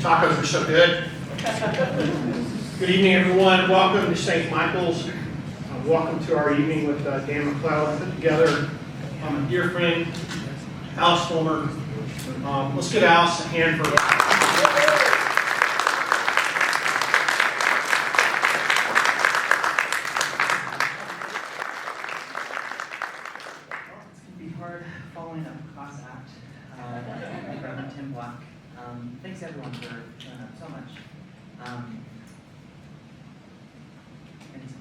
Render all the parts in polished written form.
Tacos are so good. Good evening, everyone. Welcome to St. Michael's. Welcome to our evening with Dan McClellan put together. A dear friend, Alice Fulmer. Let's give Alice a hand for following up class act, Reverend Tim Black. Thanks everyone for showing up so much. Thanks so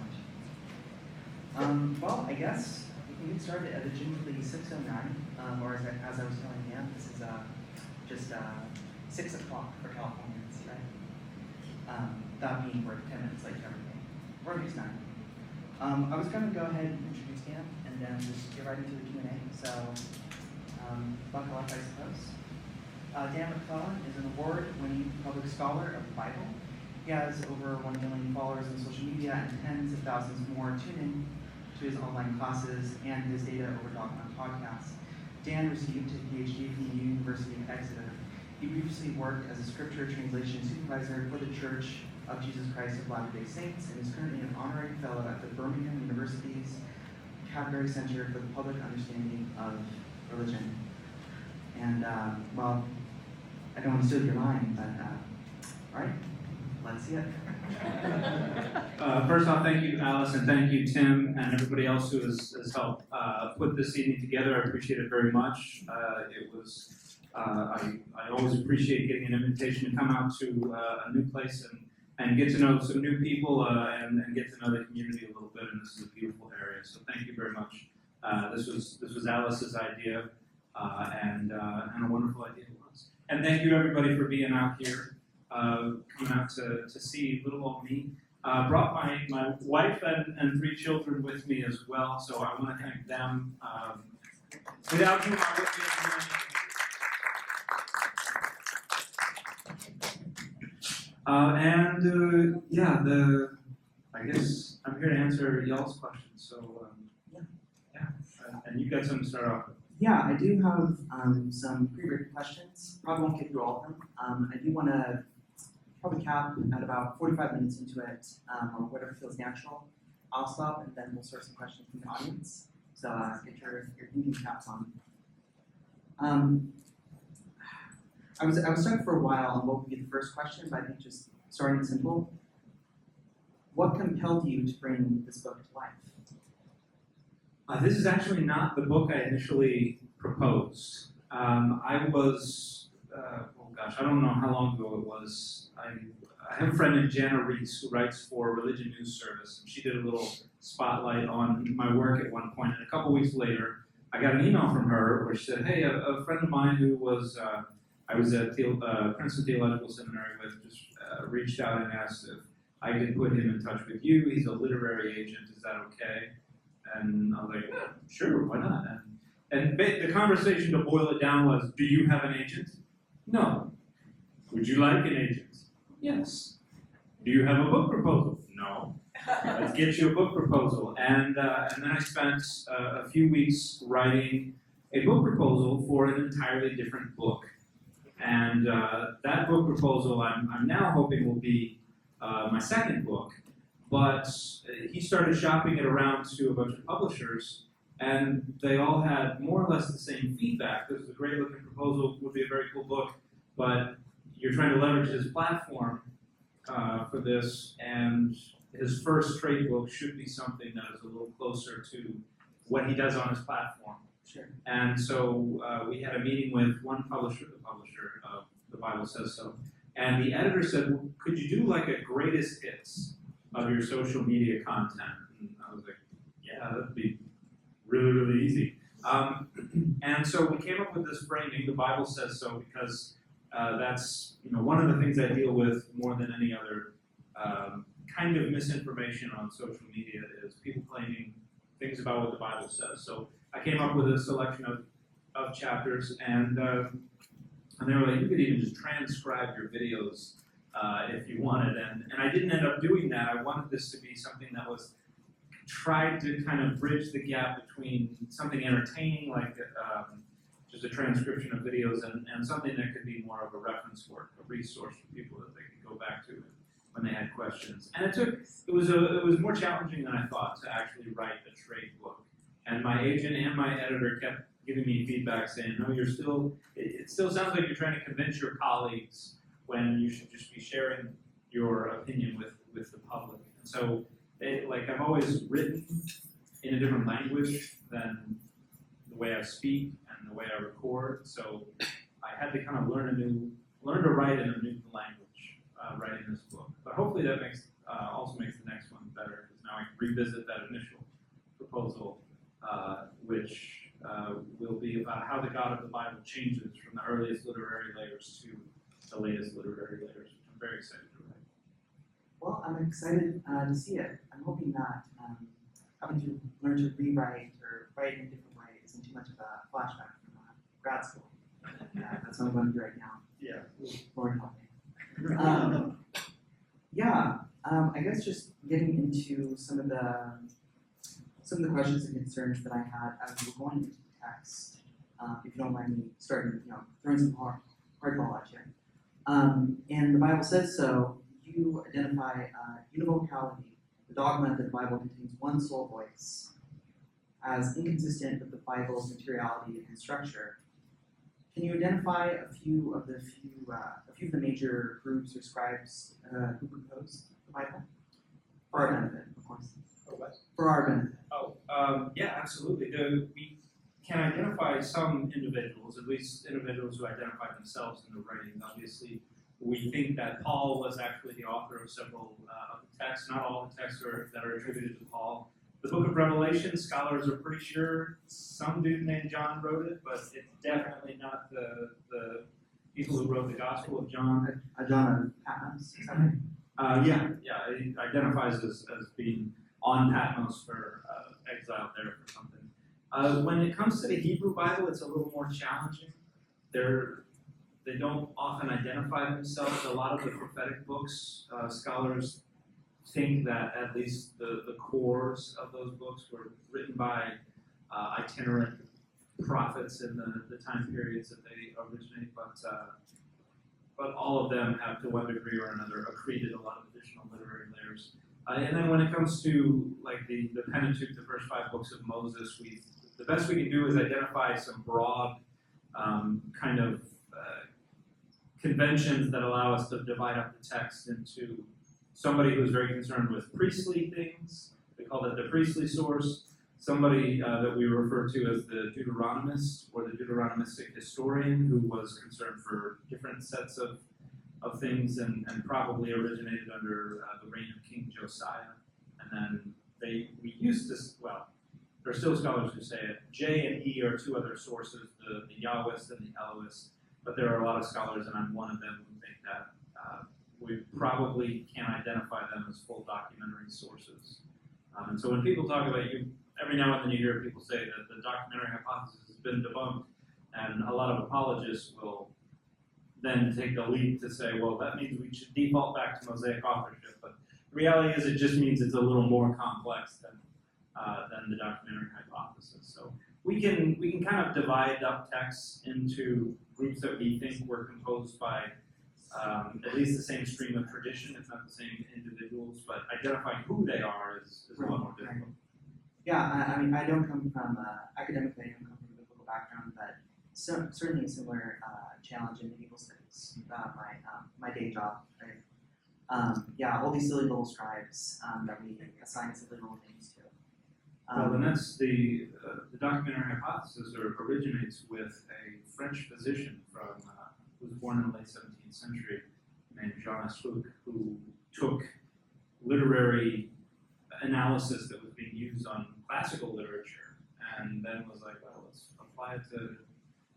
much. Well, I guess we can get started at legitimately 6:09, or as I was telling Dan, this is just 6 o'clock for Californians, right? That being we're 10 minutes late to everything. Or at least 9. I was going to go ahead and introduce Dan and then just get right into the Q&A. So, buckle up, I suppose. Dan McClellan is an award-winning public scholar of the Bible. He has over 1 million followers on social media and tens of thousands more tune in to his online classes and his Data Over Dogma podcast. Dan received his PhD from the University of Exeter. He previously worked as a scripture translation supervisor for the Church of Jesus Christ of Latter-day Saints and is currently an honorary fellow at the Birmingham University's Canterbury Center for the Public Understanding of Religion. And, well, I don't want to steal your line, but, all right, let's see it. First off, thank you, Alice, and thank you, Tim, and everybody else who has helped put this evening together. I appreciate it very much. I always appreciate getting an invitation to come out to a new place and get to know some new people and get to know the community a little bit. And this is a beautiful area, so thank you very much. This was Alice's idea, and a wonderful idea it was. And thank you everybody for being out here, coming out to see little old me. Brought my wife and 3 children with me as well, so I want to thank them. Without you, I wouldn't be able to do anything. I guess I'm here to answer y'all's questions. So, and you've got something to start off with. Yeah, I do have some pre-written questions. Probably won't get through all of them. I do want to probably cap at about 45 minutes into it, or whatever feels natural. I'll stop and then we'll start some questions from the audience. So get your thinking caps on. I was stuck for a while on what would be the first question, but I think just starting simple. What compelled you to bring this book to life? This is actually not the book I initially proposed. I was, I don't know how long ago it was. I have a friend named Jana Reese who writes for Religion News Service, and she did a little spotlight on my work at one point. And a couple weeks later, I got an email from her where she said, hey, a friend of mine who was, I was at Princeton Theological Seminary with, just reached out and asked if I could put him in touch with you. He's a literary agent. Is that okay? And I was like, well, sure, why not? And the conversation, to boil it down, was, do you have an agent? No. Would you like an agent? Yes. Do you have a book proposal? No. Let's get you a book proposal. And then I spent a few weeks writing a book proposal for an entirely different book. And that book proposal, I'm now hoping will be my second book. But he started shopping it around to a bunch of publishers, and they all had more or less the same feedback. This is a great looking proposal, would be a very cool book, but you're trying to leverage his platform for this, and his first trade book should be something that is a little closer to what he does on his platform. Sure. And so we had a meeting with one publisher, the publisher of The Bible Says So, and the editor said, well, could you do like a greatest hits of your social media content? And I was like, yeah, that'd be really, really easy. And so we came up with this framing, The Bible Says So, because that's one of the things I deal with more than any other kind of misinformation on social media is people claiming things about what the Bible says. So I came up with a selection of chapters, and they were like, you could even just transcribe your videos if you wanted, and I didn't end up doing that. I wanted this to be something that was tried to kind of bridge the gap between something entertaining like just a transcription of videos and something that could be more of a reference work, a resource for people that they could go back to when they had questions. And it was more challenging than I thought to actually write a trade book. And my agent and my editor kept giving me feedback saying, no, it still sounds like you're trying to convince your colleagues when you should just be sharing your opinion with the public. And so, I've always written in a different language than the way I speak and the way I record. So I had to kind of learn to write in a new language, writing this book. But hopefully that also makes the next one better, because now I can revisit that initial proposal, which will be about how the God of the Bible changes from the earliest literary layers to the latest literary layers, which I'm very excited to write. Well, I'm excited to see it. I'm hoping that having to learn to rewrite or write in a different way isn't too much of a flashback from grad school. That's what I'm going through right now. Yeah. Lord help me. I guess just getting into some of the questions and concerns that I had as we're going into the text. If you don't mind me starting, throwing some hardball at you. And the Bible says so. You identify univocality, the dogma that the Bible contains one sole voice, as inconsistent with the Bible's materiality and structure. Can you identify a few of the major groups or scribes who composed the Bible? For our benefit, of course. For what? For our benefit. Yeah, absolutely. We can identify some individuals, at least individuals who identify themselves in the writing. Obviously, we think that Paul was actually the author of several of the texts. Not all the texts that are attributed to Paul. The book of Revelation, scholars are pretty sure some dude named John wrote it, but it's definitely not the people who wrote the Gospel of John. John Patmos, is that right? It identifies as being on Patmos for exiled there for something. When it comes to the Hebrew Bible, it's a little more challenging. They don't often identify themselves. A lot of the prophetic books, scholars think that at least the cores of those books were written by itinerant prophets in the time periods that they originate, but all of them have, to one degree or another, accreted a lot of additional literary layers. And then when it comes to the Pentateuch, the first 5 books of Moses, the best we can do is identify some broad kind of conventions that allow us to divide up the text into somebody who's very concerned with priestly things. We call that the priestly source. Somebody that we refer to as the Deuteronomist or the Deuteronomistic historian, who was concerned for different sets of things and probably originated under the reign of King Josiah. And then we used this, well, there are still scholars who say it. J and E are 2 other sources, the Yahwist and the Elohist. But there are a lot of scholars, and I'm one of them, who think that we probably can't identify them as full documentary sources. And so when people talk about every now and then you hear people say that the documentary hypothesis has been debunked, and a lot of apologists will then take the leap to say, well, that means we should default back to Mosaic authorship. But the reality is it just means it's a little more complex than the documentary hypothesis. So we can kind of divide up texts into groups that we think were composed by at least the same stream of tradition, if not the same individuals, but identifying who they are is a lot more difficult. Yeah, I mean, I don't come from, academically, I don't come from a biblical background, but certainly a similar challenge in medieval studies, my day job, right? All these silly little scribes that we assign silly little names to. Well, and that's the documentary hypothesis originates with a French physician who was born in the late 17th century named Jean Asruc, who took literary analysis that was being used on classical literature and then was like, well, let's apply it to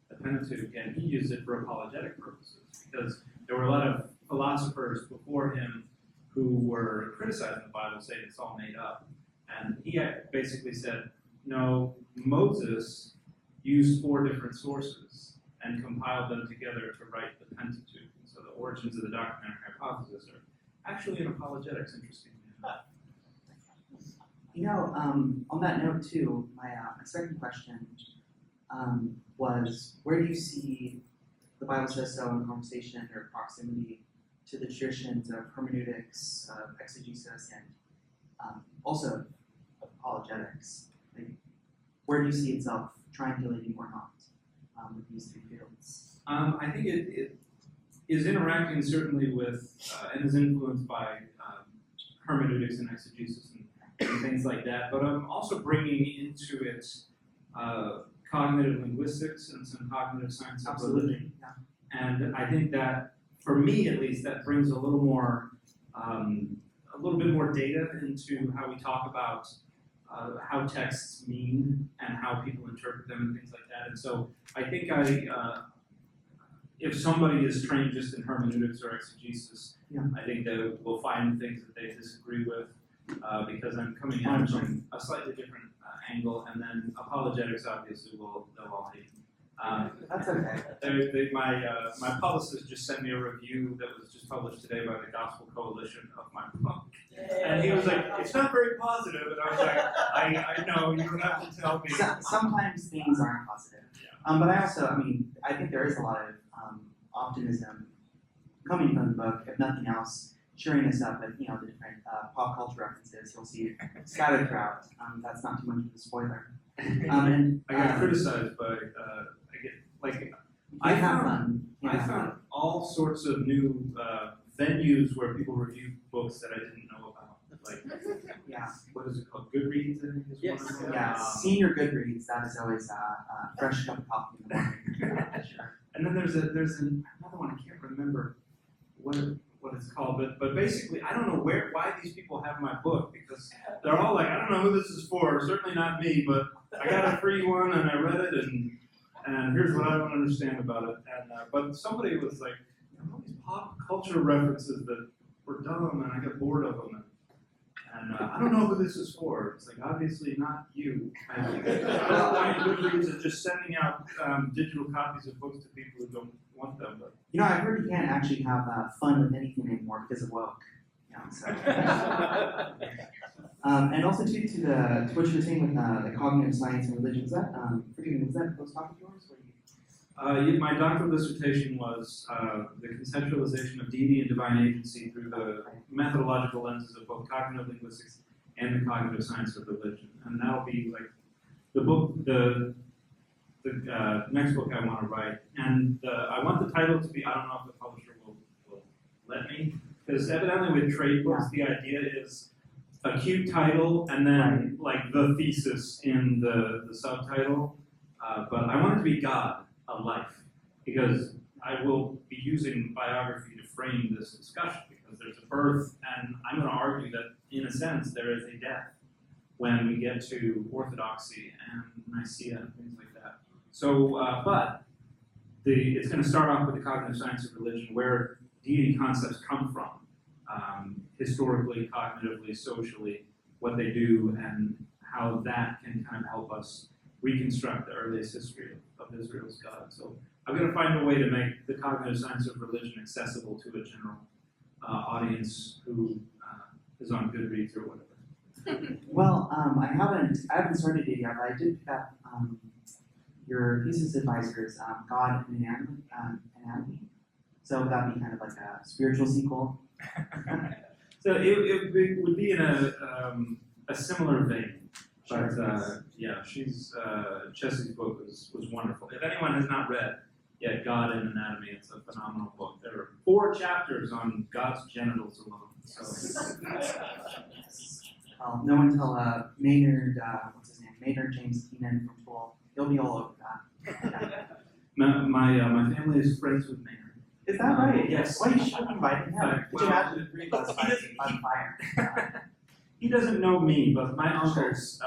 the Pentateuch, and he used it for apologetic purposes because there were a lot of philosophers before him who were criticizing the Bible, saying it's all made up. And he basically said, no, Moses used 4 different sources and compiled them together to write the Pentateuch. And so the origins of the documentary hypothesis are actually in apologetics, interestingly enough. On that note too, my second question, was where do you see the Bible says so in conversation or proximity to the traditions of hermeneutics, of exegesis, and also apologetics? Like, where do you see itself triangulating or not with these three fields? I think it is interacting certainly with and is influenced by hermeneutics and exegesis and things like that, but I'm also bringing into it cognitive linguistics and some cognitive science of religion. Yeah. And I think that, for me at least, that brings a little bit more data into how we talk about how texts mean and how people interpret them and things like that. And so I think if somebody is trained just in hermeneutics or exegesis, I think they will find things that they disagree with because I'm coming at it from a slightly different angle, and then apologetics obviously they'll all hate. That's okay. My publicist just sent me a review that was just published today by the Gospel Coalition of my book. And he was like, it's not very positive. And I was like, I know, you don't have to tell me. Sometimes things aren't positive. Yeah. But I think there is a lot of optimism coming from the book, if nothing else, cheering us up with, the different pop culture references. You'll see scattered throughout. That's not too much of a spoiler. And I got criticized by, I found all sorts of new venues where people review books that I didn't know about. Like, what is it called? Goodreads, I think is one of them. Yeah, senior Goodreads, that is always a fresh cup of coffee in the morning. Sure. And then there's another one, I can't remember what it's called, but basically I don't know why these people have my book, because they're all like, I don't know who this is for, certainly not me, but I got a free one and I read it and here's what I don't understand about it. And but somebody was like, all these pop culture references that were dumb, and I got bored of them. And I don't know who this is for. It's like, obviously not you. Goodreads is just sending out digital copies of books to people who don't want them. But I've heard you can't actually have fun with anything anymore because of woke. So. And also to what you were saying with the cognitive science and religion, was that a postdoc of yours? My doctoral dissertation was the conceptualization of deity and divine agency through the methodological lenses of both cognitive linguistics and the cognitive science of religion. And that'll be like the next book I want to write. And I want the title to be, I don't know if the publisher will let me, because evidently with trade books, the idea is a cute title and then like the thesis in the subtitle. But I want it to be God, a life, because I will be using biography to frame this discussion, because there's a birth, and I'm going to argue that in a sense there is a death when we get to orthodoxy and Nicaea and things like that. So, but it's going to start off with the cognitive science of religion, where deity concepts come from, historically, cognitively, socially, what they do, and how that can kind of help us reconstruct the earliest history of Israel's God. So I'm going to find a way to make the cognitive science of religion accessible to a general audience who is on Goodreads or whatever. Well, I haven't started it yet, but I did pick up your thesis advisor's God and Anatomy. So would that be kind of like a spiritual sequel? So it would be in a similar vein. But Chessie's book was wonderful. If anyone has not read yet God and Anatomy, it's a phenomenal book. There are 4 chapters on God's genitals alone. So. No one tell Maynard, what's his name? Maynard James Keenan from Tool. He'll be all over that. My family is friends with Maynard. Is that right? Yes. Why you should invite him? Could you imagine the 3 of us on fire? He doesn't know me, but my uncles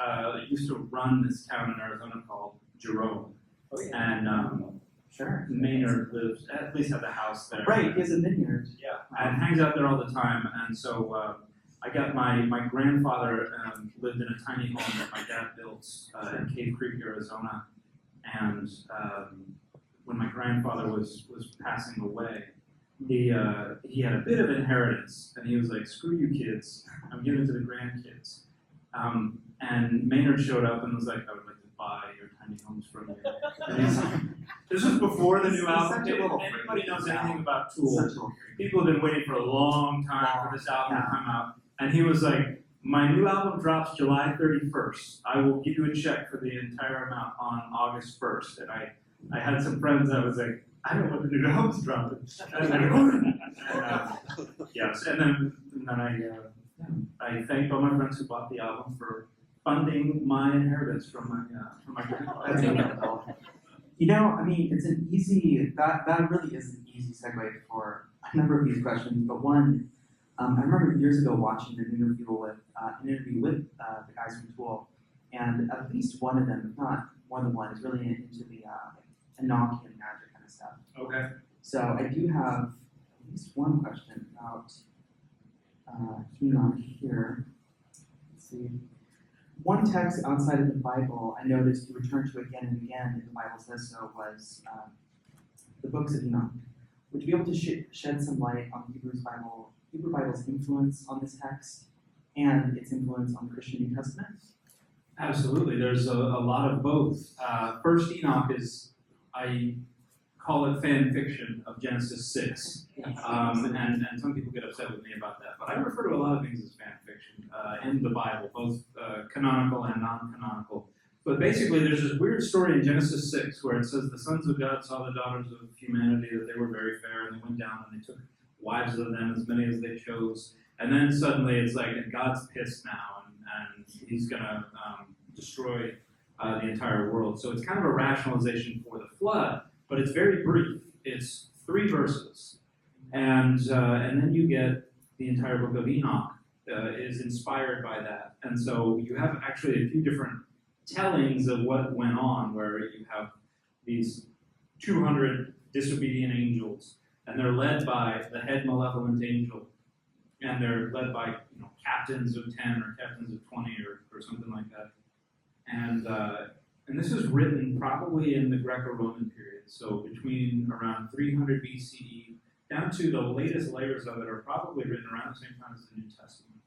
used to run this town in Arizona called Jerome. Oh, yeah. And sure. Maynard lives, at least at the house there. Right, he has a vineyard. Yeah, and hangs out there all the time. And so I got my grandfather lived in a tiny home that my dad built in Cave Creek, Arizona. And when my grandfather was passing away, he had a bit of inheritance, and he was like, "Screw you kids, I'm giving it to the grandkids." And Maynard showed up and was like, "I would like to buy buy your tiny homes from you. This was before the new It's album. such a little If anybody freak. knows anything about Such a Tool, little freak. people have been waiting for a long time for this album to come out. And he was like, my new album drops July 31st. I will give you a check for the entire amount on August 1st. And I had some friends that was like, I don't know when the new album's dropping. Yes, and then I thanked all my friends who bought the album for funding my inheritance from my grandfather. You know, I mean, it's an easy, that really is an easy segue for a number of these questions, but one, I remember years ago watching an interview with the guys from Tool, and at least one of them, if not more than one, is really into the Enochian magic kind of stuff. Okay. So I do have at least one question about Enoch here. Let's see. One text outside of the Bible I noticed you return to again and again, and the Bible says so, was the books of Enoch. Would you be able to shed some light on Hebrew Bible's influence on this text and its influence on the Christian New Testament? Absolutely. There's a lot of both. First Enoch is, I call it fan fiction of Genesis 6. And some people get upset with me about that. But I refer to a lot of things as fan fiction in the Bible, both canonical and non-canonical. But basically, there's this weird story in Genesis 6 where it says the sons of God saw the daughters of humanity, that they were very fair, and they went down and they took wives of them, as many as they chose. And then suddenly it's like, and God's pissed now, and he's going to destroy the entire world. So it's kind of a rationalization for the flood, but it's very brief. It's 3 verses. And then you get the entire book of Enoch is inspired by that. And so you have actually a few different tellings of what went on, where you have these 200 disobedient angels, and they're led by the head malevolent angel, and they're led by captains of 10 or captains of 20 or something like that. And this is written probably in the Greco-Roman period, so between around 300 BCE down to the latest layers of it are probably written around the same time as the New Testament.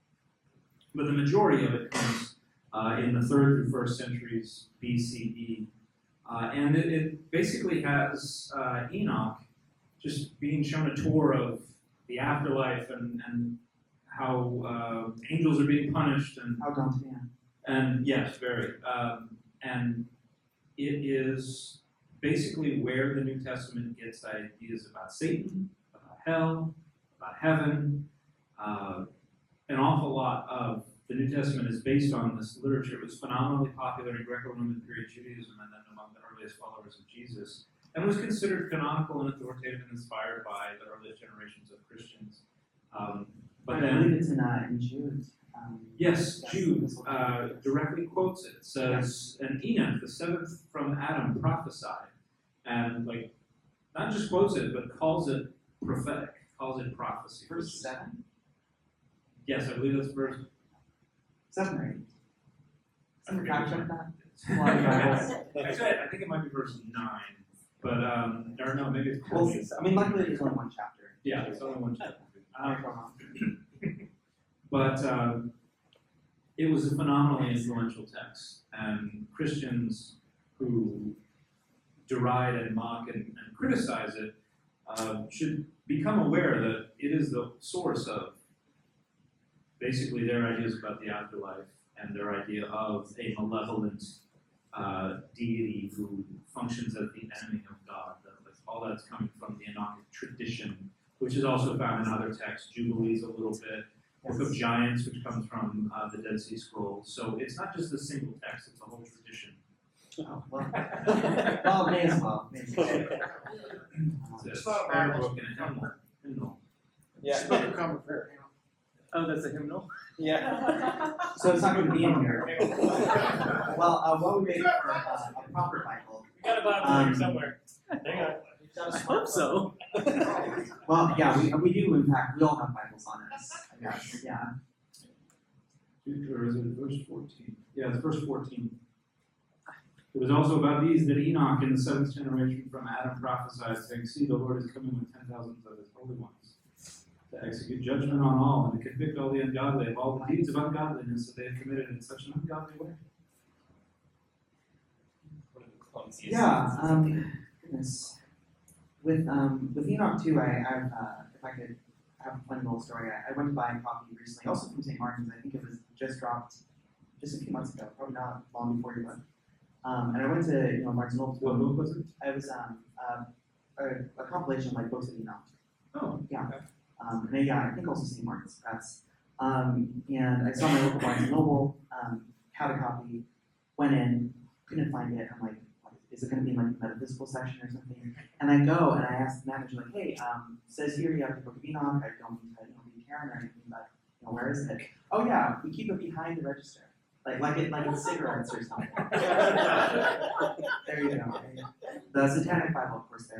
But the majority of it comes in the 3rd through 1st centuries BCE. And it basically has Enoch just being shown a tour of the afterlife and how angels are being punished. And How Dantean. And yes, very. And it is basically where the New Testament gets ideas about Satan, about hell, about heaven. An awful lot of the New Testament is based on this literature. It was phenomenally popular in Greco-Roman period Judaism and then among the earliest followers of Jesus, and was considered canonical and authoritative and inspired by the earliest generations of Christians. But I then, believe it's in Jude. yes, Jude directly quotes it. It says, and Enoch, the 7th from Adam, prophesied. And not just quotes it, but calls it prophetic, calls it prophecy. Verse 7? Yes, I believe that's verse 7 or 8? Someone I fact check that? Actually, I think it might be verse 9, but or no, maybe it's Well, I mean, luckily there's only one chapter. yeah, it's only one chapter. Um, But it was a phenomenally influential text, and Christians who deride and mock and criticize it should become aware that it is the source of basically their ideas about the afterlife and their idea of a malevolent deity who functions as the enemy of God. All that's coming from the Enochic tradition, which is also found in other texts, Jubilees a little bit, Book of Giants, which comes from the Dead Sea Scrolls. So it's not just a single text, it's a whole tradition. Oh, well, may as well. It's a prayer book and a hymnal. Yeah. Oh, that's a hymnal? Yeah. So it's not going to be in here. Well, what we made for a proper Bible. We got a Bible here somewhere. Hang on. I hope so. Well, yeah, we do, in fact, we all have Bibles on us, I guess, yeah. Or is it verse 14? Yeah, it's verse 14. It was also about these that Enoch in the 7th generation from Adam prophesied, saying, see, the Lord is coming with 10,000s of his holy ones, to execute judgment on all, and to convict all the ungodly of all the deeds of ungodliness that they have committed in such an ungodly way. Yeah, goodness. With Enoch too, I've if I could have a funny little story, I went to buy a copy recently, also from St. Martin's. I think it was just dropped just a few months ago, probably not long before your book. And I went to Barnes & Noble. What book was it? I was a compilation of like books of Enoch. Oh, Yeah. And yeah, I think also St. Martin's Press. And I saw my local Barnes & Noble, had a copy, went in, couldn't find it. I'm like, is it going to be in like the metaphysical section or something? And I go and I ask the manager, like, hey, says here you have the book of Enoch. I don't mean to be Karen or anything, but where is it? Oh yeah, we keep it behind the register, like it's cigarettes or something. There you go. The Satanic Bible, of course,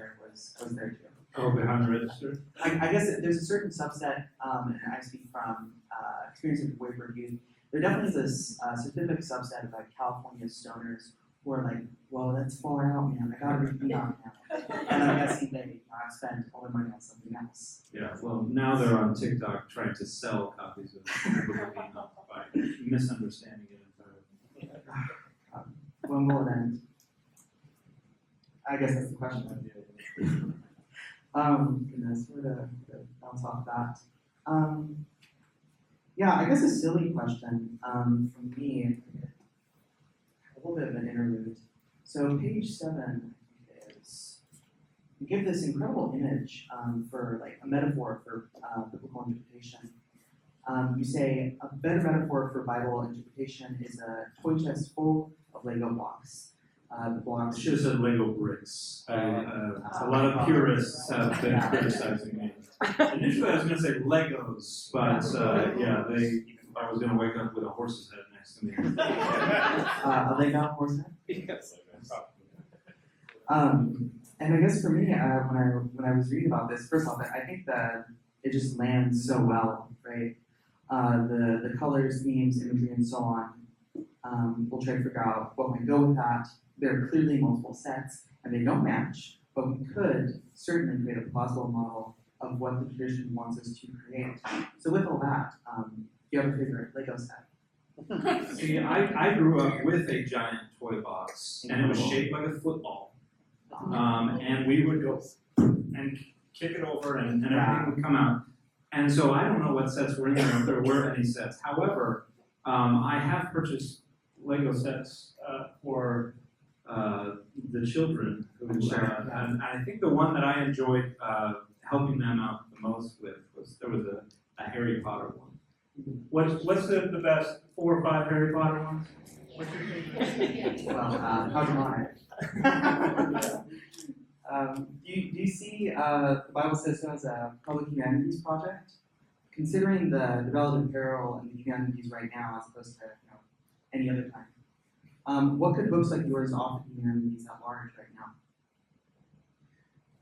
was there too. oh, behind the register. I guess there's a certain subset, and I speak from experience of Wayward Youth. There definitely is this specific subset of like California stoners who are like, well, that's far out, man. I gotta read Enoch now. And I'm guessing they have spent all their money on something else. Yeah, well, now they're on TikTok trying to sell copies of the book of Enoch by misunderstanding it entirely. When will it end? I guess that's the question. Goodness, where to bounce off that? Yeah, I guess a silly question from me, a little bit of an interlude. So page 7 is, you give this incredible image for like a metaphor for biblical interpretation. You say a better metaphor for Bible interpretation is a toy chest full of Lego blocks. The blocks. I should have said Lego bricks. A lot of purists have been criticizing me. Initially, I was going to say Legos, but I was going to wake up with a horse's head next to me. A Lego horse head? And I guess for me, when I was reading about this, first off, I think that it just lands so well, right? The colors, themes, imagery, and so on. We'll try to figure out what might go with that. There are clearly multiple sets, and they don't match, but we could certainly create a plausible model of what the tradition wants us to create. So with all that, do you have a favorite Lego set? See, I grew up with a giant toy box, and it was shaped like a football. And we would go and kick it over, and everything would come out. And so I don't know what sets were in there, if there were any sets. However, I have purchased Lego sets for the children, who, and I think the one that I enjoyed helping them out the most with was a Harry Potter one. What's the best 4 or 5 Harry Potter ones? What's your favorite? Well, how's mine? Do you see the Bible says so as a public humanities project? Considering the relative peril in the humanities right now as opposed to any other time, what could books like yours offer humanities at large right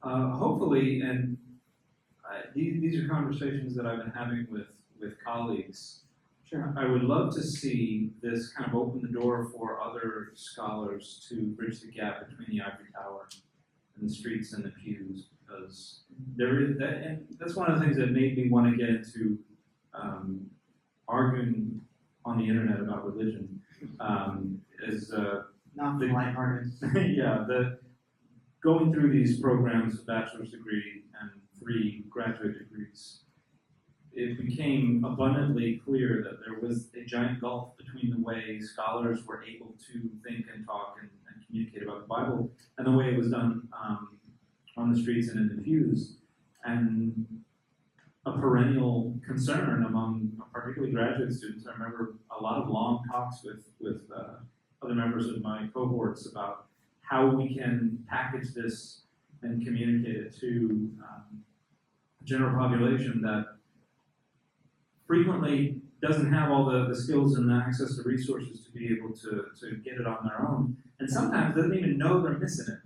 now? Hopefully, and these are conversations that I've been having with colleagues. Sure. I would love to see this kind of open the door for other scholars to bridge the gap between the ivory tower and the streets and the pews, because there is that, and that's one of the things that made me want to get into arguing on the internet about religion. Is Not for lighthearted. yeah, going through these programs, a bachelor's degree and 3 graduate degrees, it became abundantly clear that there was a giant gulf between the way scholars were able to think and talk and communicate about the Bible and the way it was done on the streets and in the pews, and a perennial concern among particularly graduate students. I remember a lot of long talks with other members of my cohorts about how we can package this and communicate it to the general population that frequently doesn't have all the skills and the access to resources to be able to get it on their own, and sometimes doesn't even know they're missing it.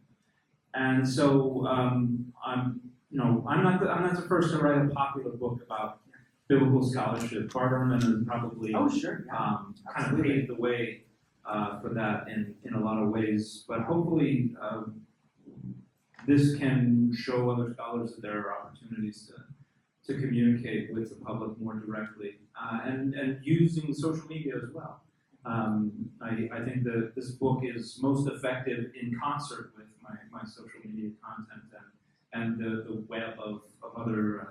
And so I'm not the first to write a popular book about biblical scholarship. Bart Ehrman has probably kind of paved the way for that in a lot of ways. But hopefully this can show other scholars that there are opportunities to communicate with the public more directly, and using social media as well. I think that this book is most effective in concert with my social media content and the web of other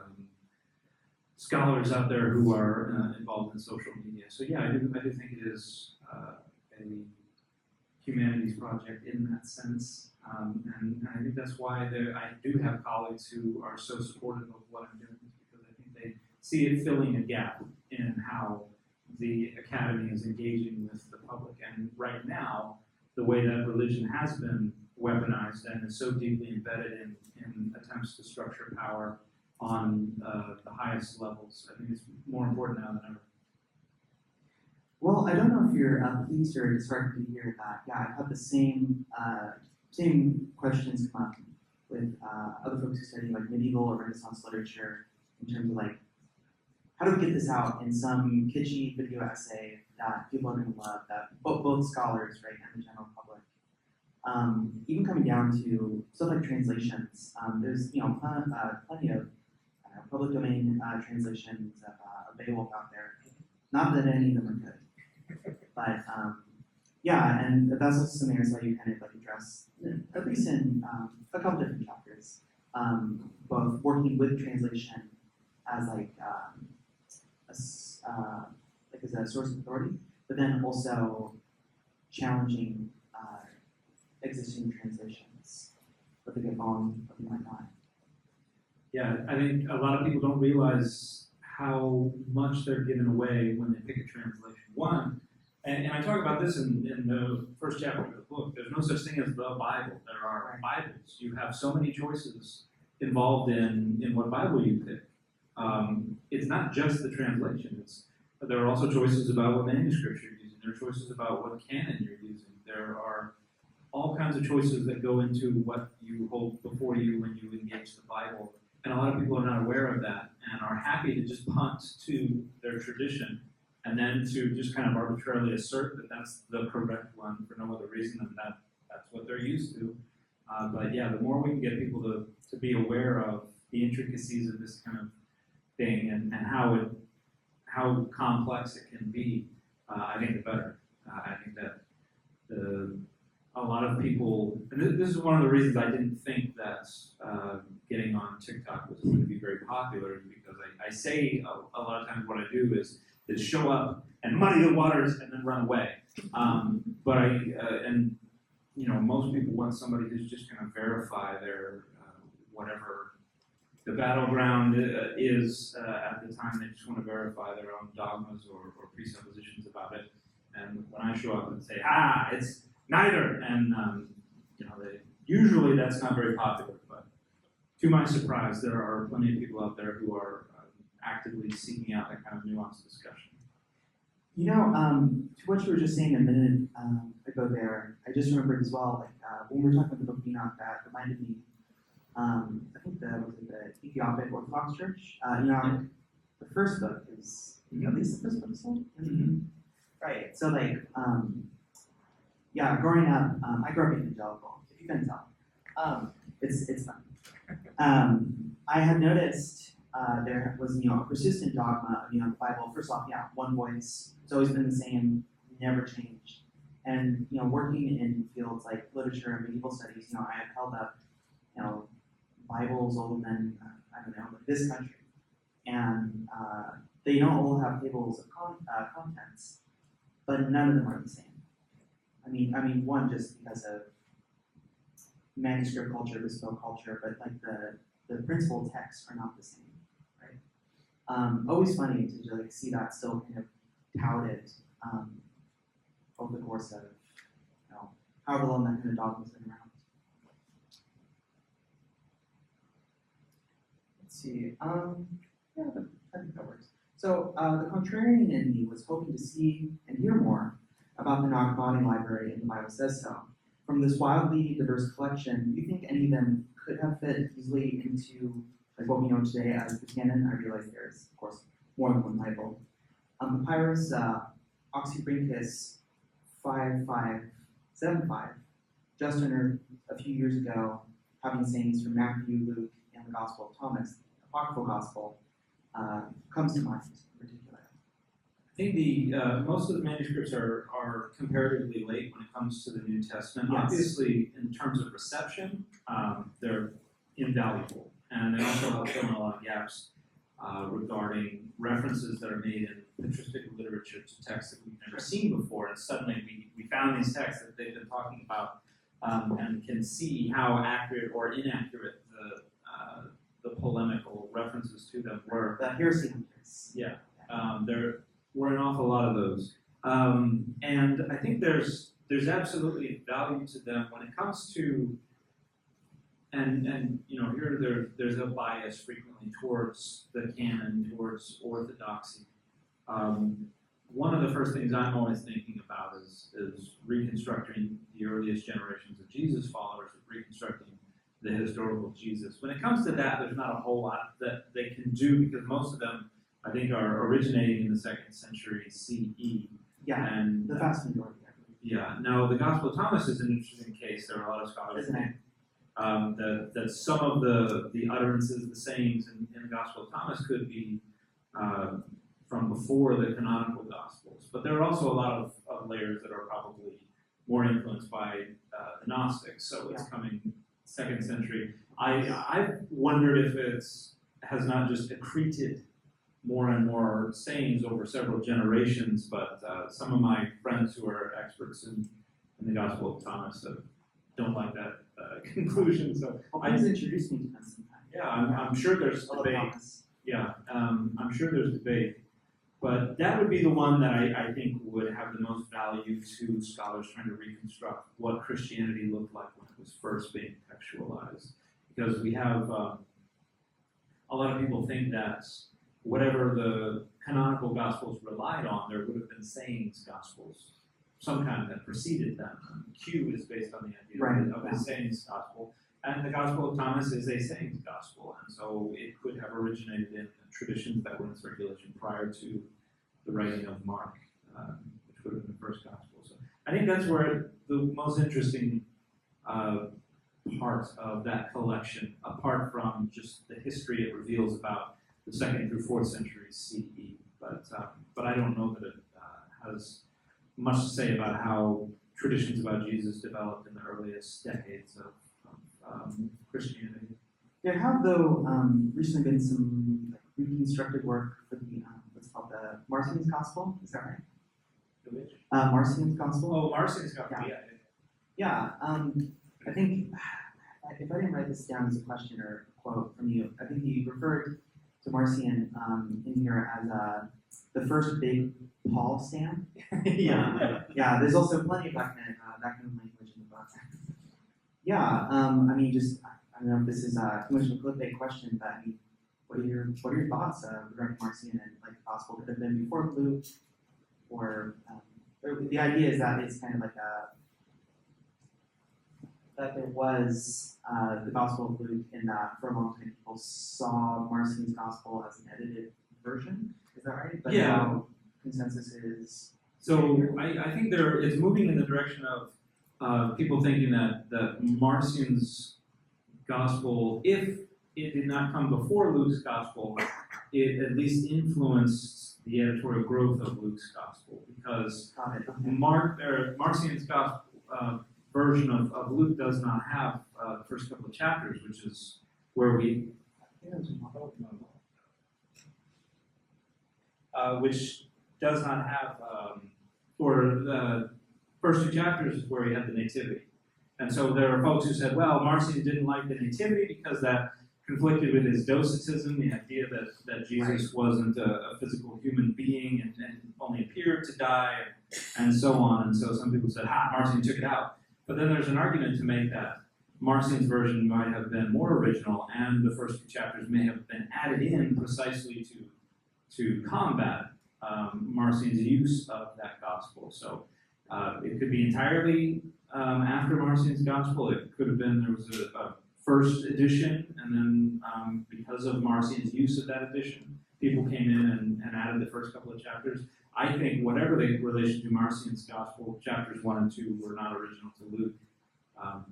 scholars out there who are involved in social media. So yeah, I do think it is a humanities project in that sense, and I think that's why I do have colleagues who are so supportive of what I'm doing, because I think they see it filling a gap in how the academy is engaging with the public. And right now, the way that religion has been weaponized and is so deeply embedded in attempts to structure power on the highest levels, I think it's more important now than ever. Well, I don't know if you're pleased or disheartened to hear that. Yeah, I've had the same questions come up with other folks who study like medieval or Renaissance literature in terms of like, how do we get this out in some kitschy video essay that people are going to love, that both scholars, right, and the general public. Even coming down to stuff like translations, there's plenty of public domain translations of Beowulf out there. Not that any of them are good, but yeah, and that's also some areas where you kind of like address, at least in a couple different chapters, both working with translation as like as a source of authority, but then also challenging existing translations, what they get wrong, what they might not. Yeah, I think a lot of people don't realize how much they're giving away when they pick a translation. One, and I talk about this in the first chapter of the book, there's no such thing as the Bible. There are Bibles. You have so many choices involved in what Bible you pick. It's not just the translation. There are also choices about what manuscripts you're using. There are choices about what canon you're using. There are all kinds of choices that go into what you hold before you when you engage the Bible. And a lot of people are not aware of that and are happy to just punt to their tradition and then to just kind of arbitrarily assert that that's the correct one for no other reason than that's what they're used to. But yeah, the more we can get people to be aware of the intricacies of this kind of thing and how complex it can be, I think the better. I think that a lot of people, and this is one of the reasons I didn't think that getting on TikTok was going to be very popular, is because I say a lot of times what I do is show up and muddy the waters and then run away. But most people want somebody who's just going to verify their whatever the battleground is at the time. They just want to verify their own dogmas or presuppositions about it. And when I show up and say, it's neither, and usually that's not very popular, but to my surprise, there are plenty of people out there who are actively seeking out that kind of nuanced discussion. To what you were just saying a minute ago there, I just remembered as well, when we were talking about the book Enoch, that reminded me, I think the Ethiopic Orthodox Church, the first book is, at least the first book is sold? Mm-hmm. Right, so growing up, I grew up evangelical, if you can tell. It's fun. I had noticed there was, a persistent dogma of, the Bible. First off, one voice. It's always been the same, never changed. And, working in fields like literature and medieval studies, I have held up, Bibles older than, this country. And they don't all have tables of contents, but none of them are the same. I mean, one just because of manuscript culture, bespoke culture, but like the principal texts are not the same, right? Always funny to see that still kind of touted over the course of however long that kind of dogma's been around. Let's see. I think that works. So the contrarian in me was hoping to see and hear more about the Nagabani library, and the Bible says so. From this wildly diverse collection, do you think any of them could have fit easily into what we know today as the canon? I realize there's, of course, more than one Bible. Papyrus Oxyrhynchus 5575, just unearthed a few years ago, having sayings from Matthew, Luke, and the Gospel of Thomas, the Apocryphal Gospel, comes to mind in particular. think the most of the manuscripts are comparatively late when it comes to the New Testament. Yes. Obviously, in terms of reception, they're invaluable, and they also help fill in a lot of gaps regarding references that are made in patristic literature to texts that we've never seen before, and suddenly we found these texts that they've been talking about, and can see how accurate or inaccurate the polemical references to them were. The heresy hunters. Yeah, there were an awful lot of those, and I think there's absolutely value to them when it comes to, and you know, here there's a bias frequently towards the canon, towards orthodoxy. One of the first things I'm always thinking about is reconstructing the earliest generations of Jesus followers, reconstructing the historical Jesus. When it comes to that, there's not a whole lot that they can do because most of them, I think, are originating in the 2nd century CE. Yeah, And the vast majority, I believe. yeah, now the Gospel of Thomas is an interesting case. There are a lot of scholars Isn't it? that some of the utterances, the sayings in the Gospel of Thomas could be from before the canonical Gospels. But there are also a lot of layers that are probably more influenced by the Gnostics, so it's coming 2nd century. I wondered if has not just accreted more and more sayings over several generations, but some of my friends who are experts in the Gospel of Thomas don't like that conclusion. So Please introduce me to them sometime. yeah, I'm sure there's I love debate. Thomas. Yeah, I'm sure there's debate. But that would be the one that I think would have the most value to scholars trying to reconstruct what Christianity looked like when it was first being textualized. Because we have a lot of people think that whatever the canonical Gospels relied on, there would have been sayings Gospels, some kind that preceded them. Q is based on the idea of the sayings Gospel, and the Gospel of Thomas is a sayings Gospel, and so it could have originated in traditions that were in circulation prior to the writing of Mark, which would have been the first Gospel. So I think that's where the most interesting part of that collection, apart from just the history it reveals about the 2nd through 4th century CE, but I don't know that it has much to say about how traditions about Jesus developed in the earliest decades of Christianity. There have, though, recently been some reconstructed work for the what's called the Marcion's Gospel. Is that right? Marcion's Gospel. Oh, Marcion's Gospel. Yeah. Yeah. I think if I didn't write this down as a question or a quote from you, I think you referred to Marcion in here as the first big Paul stamp. Yeah. Yeah. There's also plenty of that kind of language in the book. Yeah. I mean, just I don't know if this is too much of a clickbait question, but I mean, what are your thoughts regarding Marcion and like the gospel? Could have been before Luke, or the idea is that it's kind of like that there was the Gospel of Luke in that for a long time people saw Marcion's Gospel as an edited version. Is that right? But now consensus is. So I think it's moving in the direction of people thinking that Marcion's Gospel, if it did not come before Luke's Gospel, it at least influenced the editorial growth of Luke's Gospel, because Marcion's Gospel version of Luke does not have the first couple of chapters, which is where which does not have, for the first 2 chapters is where we have the nativity. And so there are folks who said, well, Marcion didn't like the nativity because that conflicted with his docetism, the idea that Jesus wasn't a physical human being and only appeared to die, and so on. And so some people said, Marcion took it out. But then there's an argument to make that Marcion's version might have been more original, and the first 2 chapters may have been added in precisely to combat Marcion's use of that gospel. So it could be entirely after Marcion's gospel. It could have been there was a first edition, and then because of Marcion's use of that edition, people came in and added the first couple of chapters. I think whatever the relation to Marcion's Gospel, chapters 1 and 2 were not original to Luke.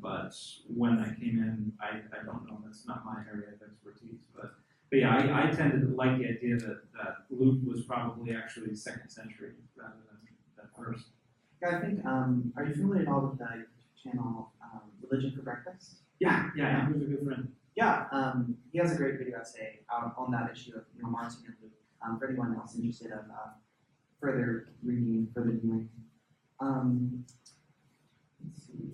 But when that came in, I don't know. That's not my area of expertise. But yeah, I tend to like the idea that Luke was probably actually 2nd century rather than first. Yeah, I think, are you familiar at all with the channel Religion for Breakfast? Yeah, he was a good friend. Yeah, he has a great video essay out on that issue of Martin and Luke. For anyone else interested of further reading, further viewing. Let's see.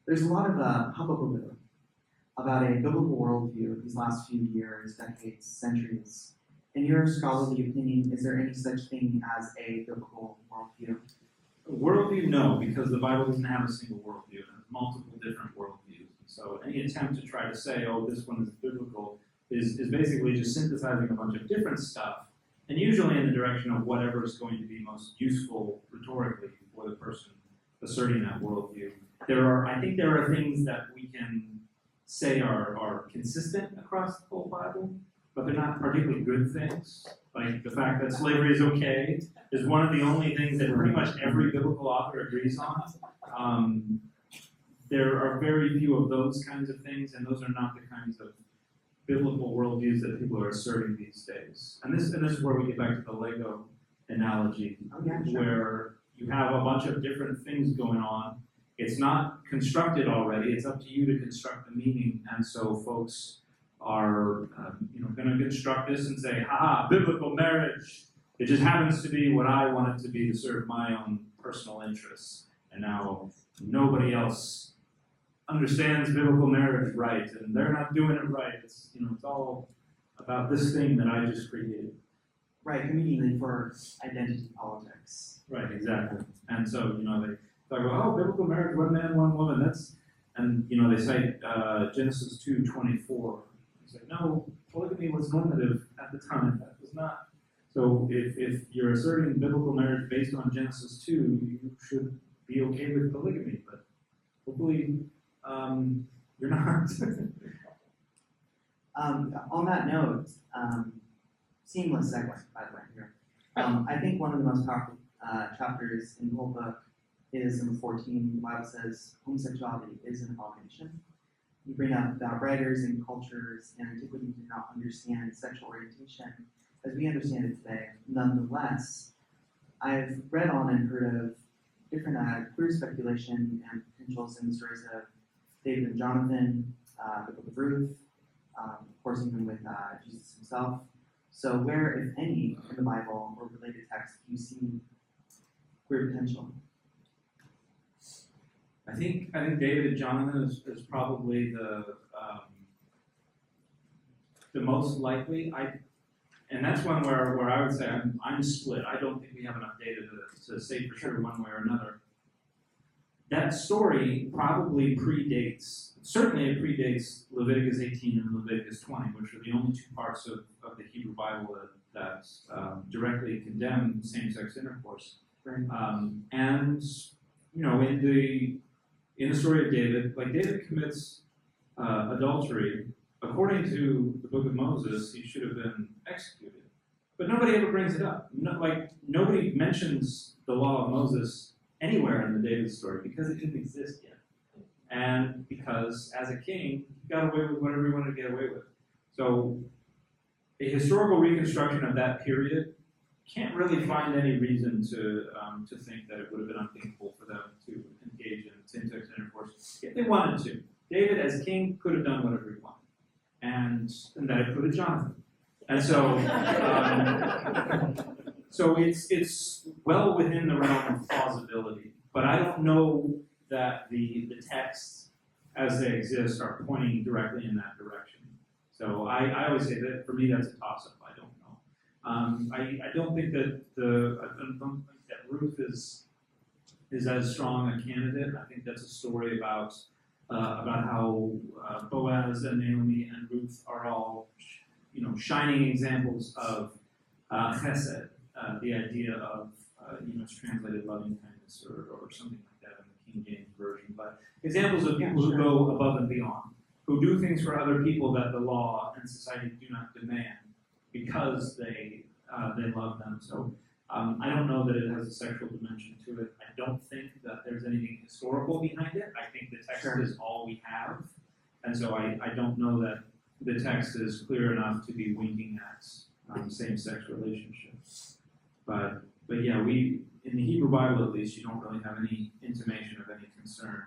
There's a lot of hubbub about a biblical worldview these last few years, decades, centuries. In your scholarly opinion, is there any such thing as a biblical worldview? Worldview, no, because the Bible doesn't have a single worldview. It has multiple different worldviews. So any attempt to try to say, oh, this one is biblical, is basically just synthesizing a bunch of different stuff, and usually in the direction of whatever is going to be most useful rhetorically for the person asserting that worldview. I think there are things that we can say are consistent across the whole Bible, but they're not particularly good things. Like the fact that slavery is okay is one of the only things that pretty much every biblical author agrees on. There are very few of those kinds of things, and those are not the kinds of biblical worldviews that people are asserting these days. And this is where we get back to the Lego analogy, where you have a bunch of different things going on. It's not constructed already. It's up to you to construct the meaning. And so folks are going to construct this and say, haha, biblical marriage. It just happens to be what I want it to be to serve my own personal interests. And now nobody else understands biblical marriage right, and they're not doing it right. It's all about this thing that I just created. Right, conveniently for identity politics. Right, exactly. And so they talk about, oh, biblical marriage, one man, one woman. They cite Genesis 2:24. It's like, no, polygamy was normative at the time. That was not. So if you're asserting biblical marriage based on Genesis 2, you should be okay with polygamy, but hopefully you're not. On that note, seamless segue, by the way, here. I think one of the most powerful chapters in the whole book is number 14. The Bible says homosexuality is an abomination. You bring up that writers and cultures and antiquity did not understand sexual orientation as we understand it today. Nonetheless, I've read on and heard of different queer speculation and potentials in the stories of David and Jonathan, the book of Ruth, of course even with Jesus himself. So where, if any, in the Bible or related texts do you see queer potential? I think David and Jonathan is probably the most likely. And that's one where I would say I'm split. I don't think we have enough data to say for sure one way or another. That story probably certainly it predates Leviticus 18 and Leviticus 20, which are the only two parts of the Hebrew Bible that directly condemn same-sex intercourse. Right. And in the story of David, like David commits adultery. According to the book of Moses, he should have been executed. But nobody ever brings it up. Nobody mentions the law of Moses anywhere in the David story because it didn't exist yet. And because, as a king, he got away with whatever he wanted to get away with. So, a historical reconstruction of that period can't really find any reason to think that it would have been unthinkable for them to engage in same-sex intercourse if they wanted to. David, as king, could have done whatever he wanted. And that included Jonathan. And so, so it's well within the realm of plausibility. But I don't know that the texts, as they exist, are pointing directly in that direction. So I always say that for me that's a toss-up. I don't know. I don't think that Ruth is as strong a candidate. I think that's a story about how Boaz and Naomi and Ruth are all, shining examples of chesed, the idea of, it's translated loving kindness or something like that in the King James version. But examples of people who go above and beyond, who do things for other people that the law and society do not demand because they love them. So I don't know that it has a sexual dimension to it. I don't think that there's anything historical behind it. I think the text is all we have. And so I don't know that the text is clear enough to be winking at same-sex relationships. But yeah, in the Hebrew Bible at least, you don't really have any intimation of any concern.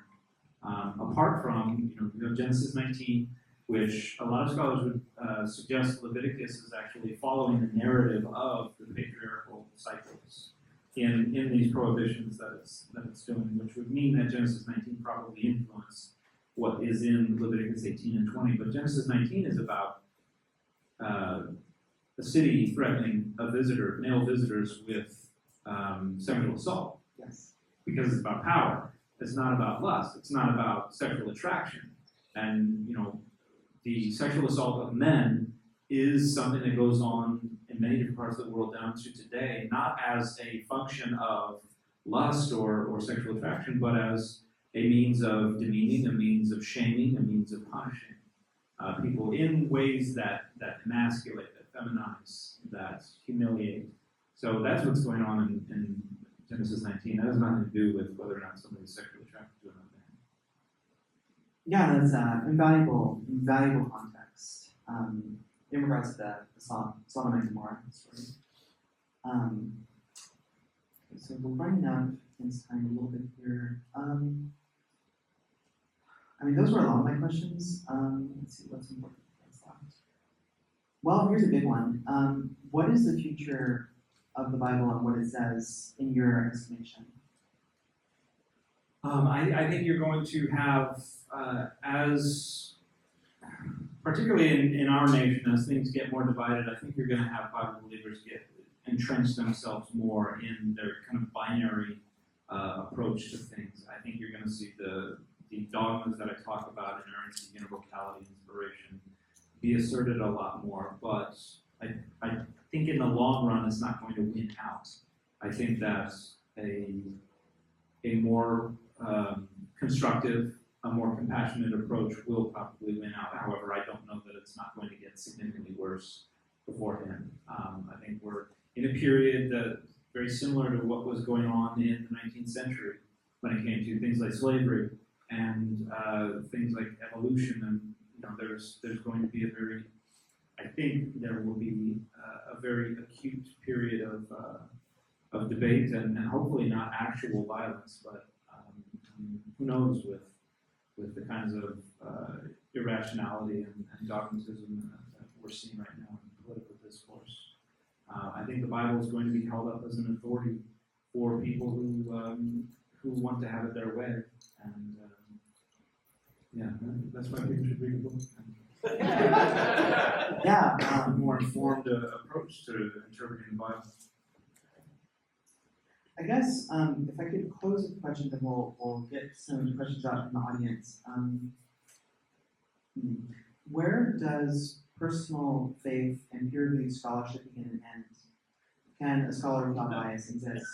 Apart from, you have Genesis 19, which a lot of scholars would suggest Leviticus is actually following the narrative of the patriarchal cycles in these prohibitions that it's doing, which would mean that Genesis 19 probably influenced what is in Leviticus 18 and 20. But Genesis 19 is about a city threatening male visitors with sexual assault. Yes. Because it's about power. It's not about lust. It's not about sexual attraction. And, the sexual assault of men is something that goes on in many different parts of the world down to today, not as a function of lust or sexual attraction, but as a means of demeaning, a means of shaming, a means of punishing people in ways that emasculate, that feminize, that humiliate. So that's what's going on in Genesis 19. That has nothing to do with whether or not somebody's sexually attracted to another man. Yeah, that's invaluable context in regards to the Sodom and Gomorrah story. So we're running out against time a little bit here. Those were a lot of my questions. Let's see what's important left. Well, here's a big one. What is the future of the Bible and what it says in your estimation? I think you're going to have, particularly in our nation, as things get more divided, I think you're going to have Bible believers entrench themselves more in their kind of binary approach to things. I think you're going to see the dogmas that I talk about, inerrancy, universality, inspiration, be asserted a lot more. But I think in the long run, it's not going to win out. I think that a more constructive, a more compassionate approach will probably win out. However, I don't know that it's not going to get significantly worse beforehand. I think we're in a period that very similar to what was going on in the 19th century when it came to things like slavery and things like evolution. And there's going to be I think there will be a very acute period of debate and hopefully not actual violence, but who knows with the kinds of irrationality and dogmatism that we're seeing right now in political discourse. I think the Bible is going to be held up as an authority for people who want to have it their way. And that's why people should read the book. Yeah. More informed approach to interpreting the Bible. I guess if I could close with a question, then we'll get some questions out from the audience. Where does personal faith and peer-reviewed scholarship begin and end? Can a scholar without bias exist?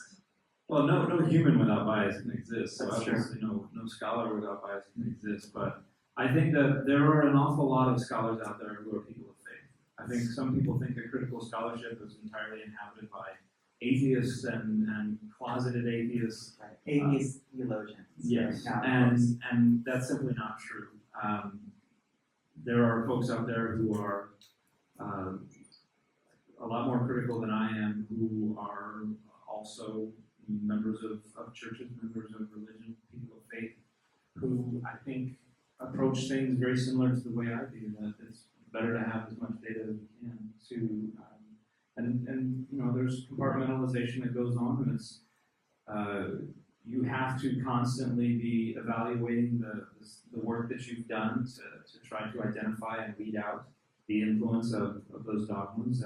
Well, no human without bias can exist. So That's obviously, no scholar without bias can exist. But I think that there are an awful lot of scholars out there who are people of faith. I think some people think that critical scholarship is entirely inhabited by atheists and closeted atheists. Right. Atheist theologians. Yes, Yeah, and that's simply not true. There are folks out there who are a lot more critical than I am, who are also members of churches, members of religion, people of faith, who I think approach things very similar to the way I do, that it's better to have as much data as we can to and there's compartmentalization that goes on, and it's you have to constantly be evaluating the work that you've done to try to identify and weed out the influence of those dogmas,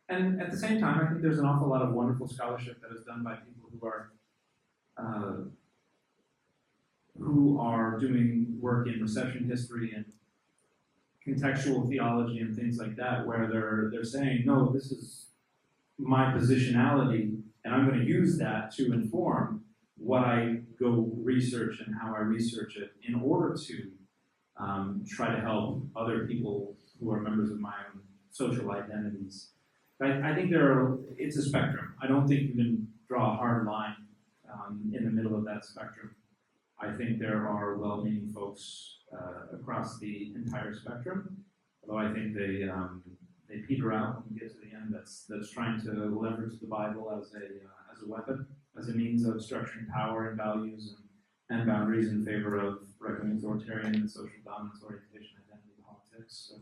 and at the same time, I think there's an awful lot of wonderful scholarship that is done by people who are doing work in reception history and contextual theology and things like that, where they're saying, no, this is my positionality, and I'm going to use that to inform what I go research and how I research it in order to try to help other people who are members of my own social identities. I think it's a spectrum. I don't think you can draw a hard line in the middle of that spectrum. I think there are well-meaning folks across the entire spectrum, although I think they peter out when we get to the end. That's trying to leverage the Bible as a weapon, as a means of structuring power and values and boundaries in favor of right-wing authoritarian and social dominance orientation, identity politics.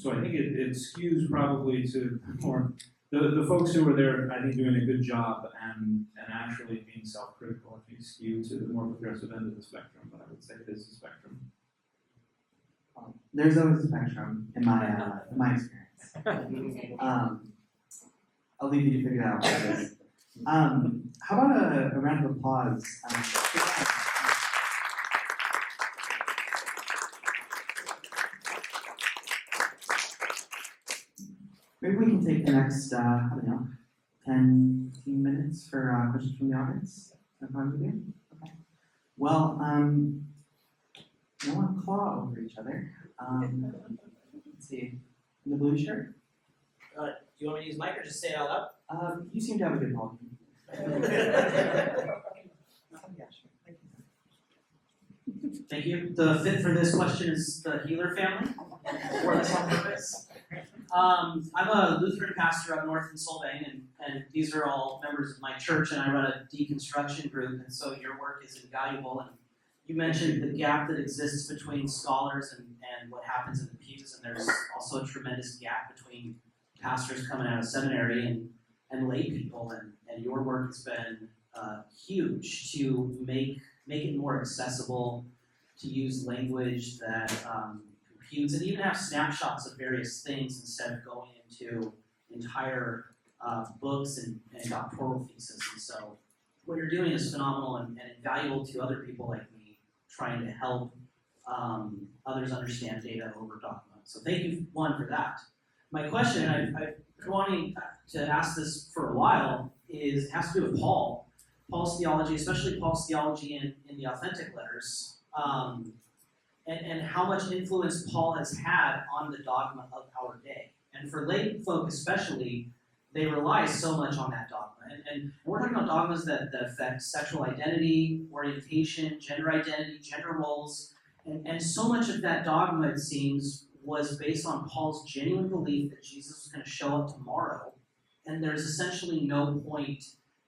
So I think it skews probably to more the folks who were there, I think, doing a good job and actually being self-critical. I think skew to the more progressive end of the spectrum, but I would say it is the spectrum. There's always a spectrum in my experience. I'll leave you to figure out what it is. How about a round of applause? Maybe we can take the next, 10, 15 minutes for questions from the audience. Is that fine with you? Okay. Well, no one claw over each other. Let's see. In the blue shirt? Do you want me to use mic or just say it out loud? You seem to have a good volume. Thank you. The fit for this question is the Healer family, or the self-purpose. I'm a Lutheran pastor up north in Solvang, and these are all members of my church, and I run a deconstruction group, and so your work is invaluable. And you mentioned the gap that exists between scholars and what happens in the pews, and there's also a tremendous gap between pastors coming out of seminary and lay people, and your work has been huge to make it more accessible, to use language that computes, and even have snapshots of various things instead of going into entire books and doctoral theses. And so what you're doing is phenomenal and invaluable to other people like me, trying to help others understand data over dogma. So thank you, one, for that. My question, I've been wanting to ask this for a while, has to do with Paul's theology, especially Paul's theology in the authentic letters, and how much influence Paul has had on the dogma of our day. And for lay folk especially, they rely so much on that dogma. And we're talking about dogmas that affect sexual identity, orientation, gender identity, gender roles, and so much of that dogma, it seems, was based on Paul's genuine belief that Jesus was going to show up tomorrow, and there's essentially no point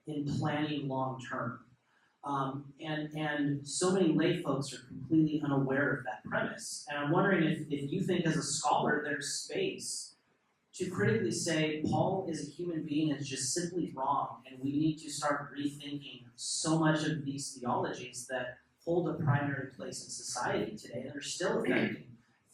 in planning long term. And so many lay folks are completely unaware of that premise. And I'm wondering if you think as a scholar there's space to critically say Paul is a human being that's just simply wrong, and we need to start rethinking so much of these theologies that hold a primary place in society today that are still affecting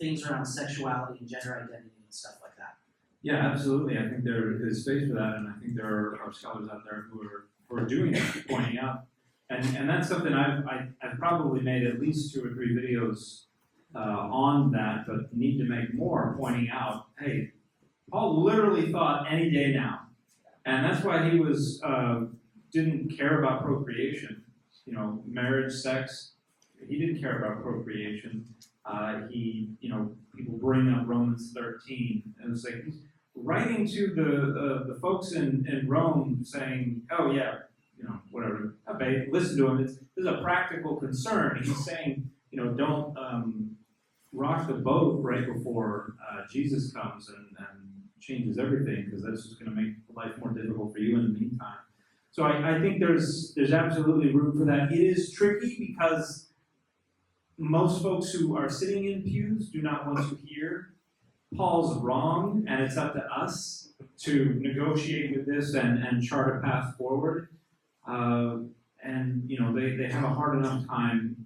things around sexuality and gender identity and stuff like that. Yeah, absolutely. I think there is space for that, and I think there are scholars out there who are doing it, pointing out. And that's something I've probably made at least 2 or 3 videos on that, but need to make more, pointing out, hey, Paul literally thought any day now. And that's why he was didn't care about procreation, marriage, sex. He didn't care about procreation. People bring up Romans 13, and it's like he's writing to the folks in Rome saying, oh yeah, whatever, okay, listen to him. This is a practical concern. He's saying, don't rock the boat right before Jesus comes and changes everything, because that's just going to make life more difficult for you in the meantime. So I think there's absolutely room for that. It is tricky because most folks who are sitting in pews do not want to hear Paul's wrong, and it's up to us to negotiate with this and chart a path forward. They have a hard enough time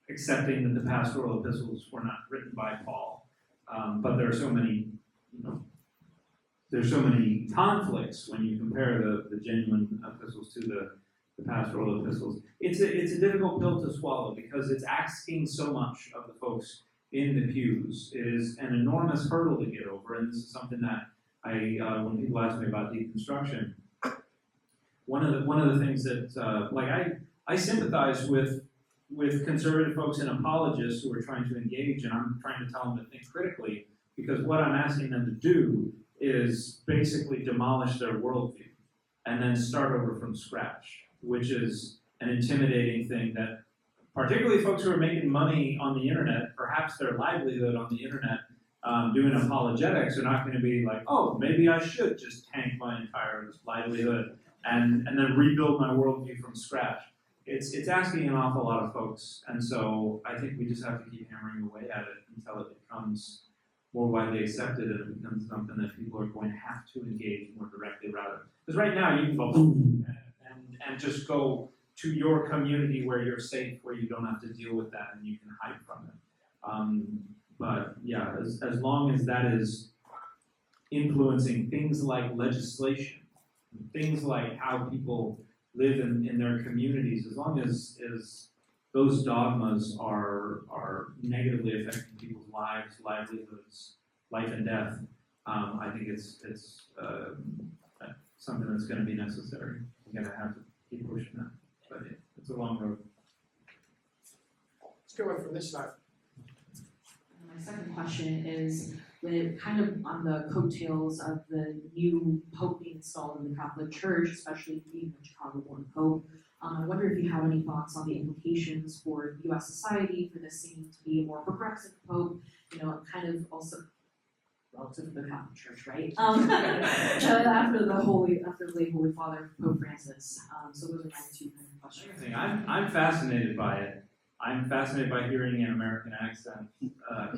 accepting that the pastoral epistles were not written by Paul. But there are so many, there's so many conflicts when you compare the genuine epistles to the pastoral epistles. It's a difficult pill to swallow because it's asking so much of the folks in the pews. It is an enormous hurdle to get over, and this is something that when people ask me about deconstruction, one of the things that I sympathize with conservative folks and apologists who are trying to engage, and I'm trying to tell them to think critically, because what I'm asking them to do is basically demolish their worldview and then start over from scratch, which is an intimidating thing that particularly folks who are making money on the internet, perhaps their livelihood on the internet, doing apologetics are not going to be like, oh, maybe I should just tank my entire livelihood and then rebuild my worldview from scratch. It's asking an awful lot of folks, and so I think we just have to keep hammering away at it until it becomes more widely accepted and it becomes something that people are going to have to engage more directly rather. Because right now you can go boom and just go to your community where you're safe, where you don't have to deal with that and you can hide from it. But yeah, as long as that is influencing things like legislation, things like how people live in their communities, as long as those dogmas are negatively affecting people's lives, livelihoods, life and death, I think it's something that's going to be necessary. We're going to have to keep pushing that, but it's a long road. Let's go in from this side. My second question is, with kind of on the coattails of the new Pope being installed in the Catholic Church, especially being the Chicago-born Pope, I wonder if you have any thoughts on the implications for U.S. society for this seeming to be a more progressive Pope, kind of also relative to the Catholic Church, right? After the late Holy Father, Pope Francis. So those are my two kind of questions. I'm fascinated by it. I'm fascinated by hearing an American accent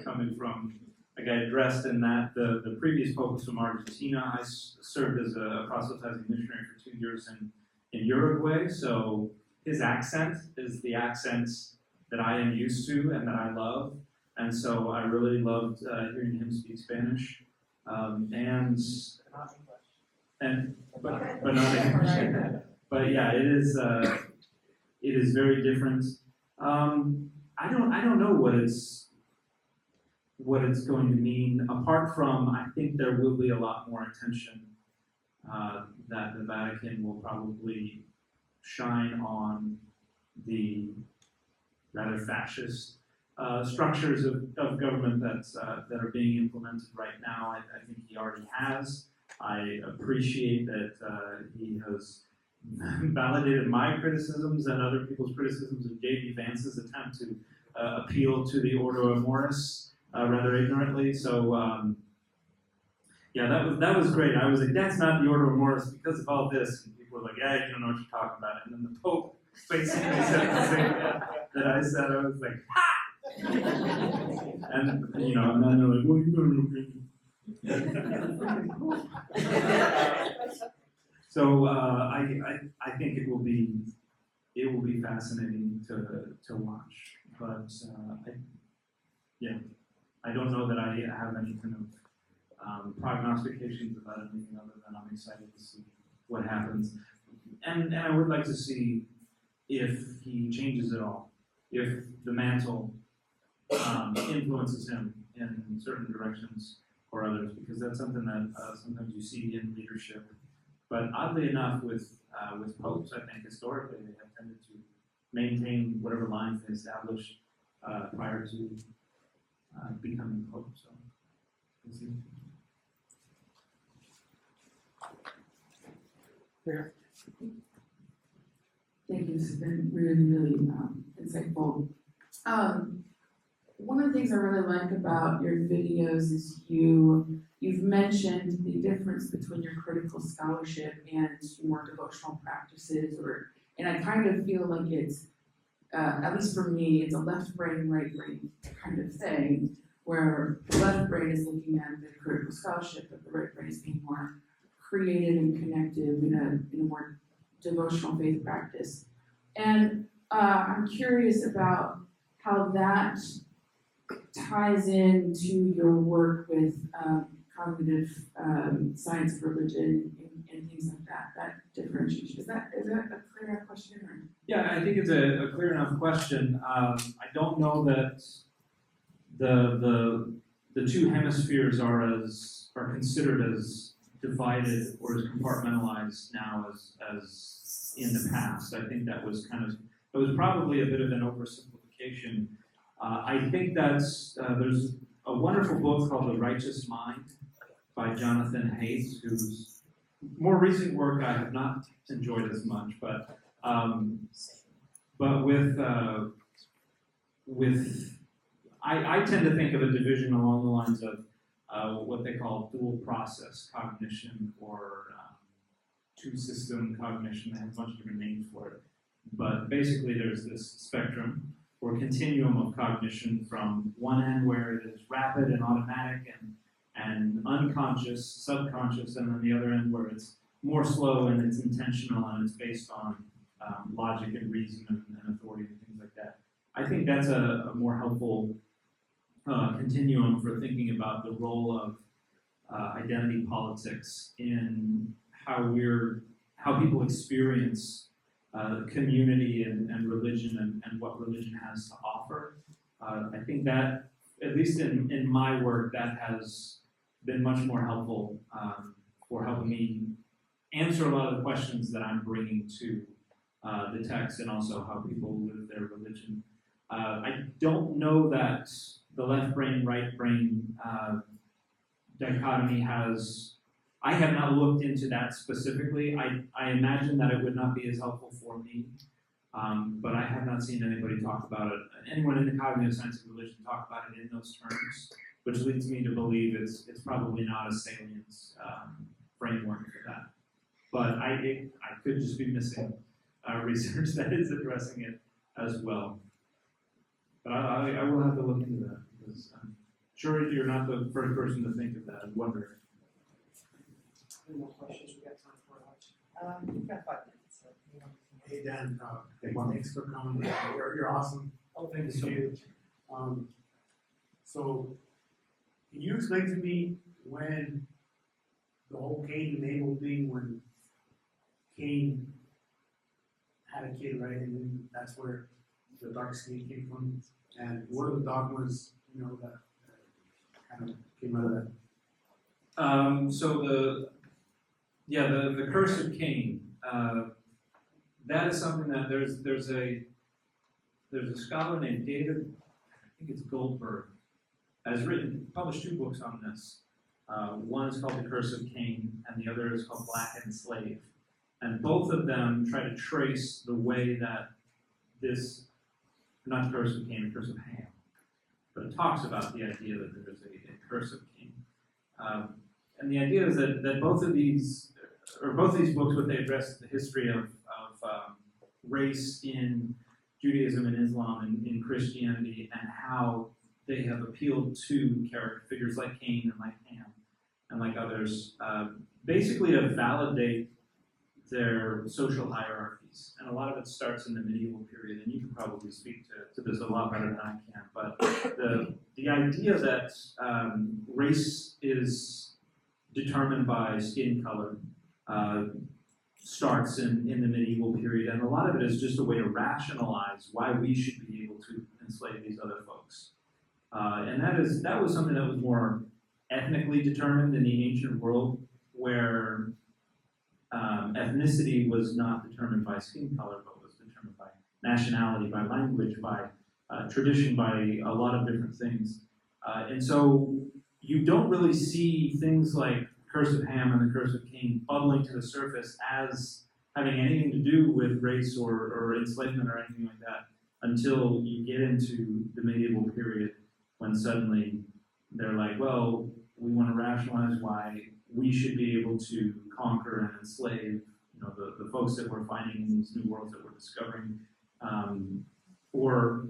coming from a guy dressed in that. The previous Pope was from Argentina. I served as a proselytizing missionary for 2 years in Uruguay, so his accent is the accent that I am used to and that I love, and so I really loved hearing him speak Spanish, but not English. But yeah, it is very different. I don't know what it's going to mean, apart from I think there will be a lot more attention that the Vatican will probably shine on the rather fascist structures of government that are being implemented right now. I think he already has. I appreciate that he has validated my criticisms and other people's criticisms of J.D. Vance's attempt to appeal to the Ordo Amoris rather ignorantly. So yeah, that was great. I was like, that's not the Ordo Amoris because of all this. And people were like, yeah, you don't know what you're talking about. And then the Pope basically said the same that I said. I was like, ha! And and then they're like, well, you got an opinion. So I think it will be fascinating to watch, but I don't know that I have any kind of prognostications about anything other than I'm excited to see what happens, and I would like to see if he changes it all, if the mantle influences him in certain directions or others, because that's something that sometimes you see in leadership. But oddly enough, with popes, I think historically they have tended to maintain whatever lines they established prior to becoming pope. So, we'll see. Here. Thank you. This has been really insightful. One of the things I really like about your videos is you've mentioned the difference between your critical scholarship and more devotional practices, and I kind of feel like it's, at least for me, it's a left brain, right brain kind of thing, where the left brain is looking at the critical scholarship, but the right brain is being more creative and connective in a more devotional faith practice. And I'm curious about how that ties into your work with cognitive science of religion and things like that. That differentiation, is that a clear enough question? Or? Yeah, I think it's a clear enough question. I don't know that the two hemispheres are considered as divided or as compartmentalized now as in the past. I think that was probably a bit of an oversimplification. I think that's there's a wonderful book called The Righteous Mind by Jonathan Haidt, whose more recent work I have not enjoyed as much, but with I tend to think of a division along the lines of what they call dual process cognition or two-system cognition. They have a bunch of different names for it. But basically there's this spectrum or continuum of cognition from one end where it is rapid and automatic and unconscious, subconscious, and then the other end where it's more slow and it's intentional and it's based on logic and reason and authority and things like that. I think that's a more helpful continuum for thinking about the role of identity politics in how people experience community and religion and what religion has to offer. I think that, at least in my work, that has been much more helpful for helping me answer a lot of the questions that I'm bringing to the text and also how people live their religion. I don't know that the left brain, right brain dichotomy I have not looked into that specifically. I imagine that it would not be as helpful for me, but I have not seen anybody talk about it. Anyone in the cognitive science of religion talk about it in those terms, which leads me to believe it's probably not a salient framework for that. But I could just be missing research that is addressing it as well. But I will have to look into that because I'm sure you're not the first person to think of that. I wonder. Any more questions? We got time for lunch. We've got 5 minutes, so you know. Hey Dan, thanks for coming. You're awesome. Oh, thank you so much. So, can you explain to me when the whole Cain and Abel thing, when Cain had a kid, right, and then that's where the dark skin came from, and what are the dogmas, that kind of came out of that? So the curse of Cain. That is something that there's a scholar named David, I think it's Goldberg, has published 2 books on this. One is called The Curse of Cain, and the other is called Blackened Slave. And both of them try to trace the way that not the curse of Cain, the curse of Ham, but it talks about the idea that there is a curse of Cain. And the idea is that both of these books, what they address is the history of race in Judaism and Islam and in Christianity, and how they have appealed to character figures like Cain and like Ham and like others, basically to validate their social hierarchies. And a lot of it starts in the medieval period, and you can probably speak to this a lot better than I can, but the idea that race is determined by skin color starts in the medieval period, and a lot of it is just a way to rationalize why we should be able to enslave these other folks. And that was something that was more ethnically determined in the ancient world, where ethnicity was not determined by skin color, but was determined by nationality, by language, by tradition, by a lot of different things. And so you don't really see things like Curse of Ham and the Curse of Cain bubbling to the surface as having anything to do with race or enslavement or anything like that until you get into the medieval period, when suddenly they're like, well, we want to rationalize why we should be able to conquer and enslave, the folks that we're finding in these new worlds that we're discovering, or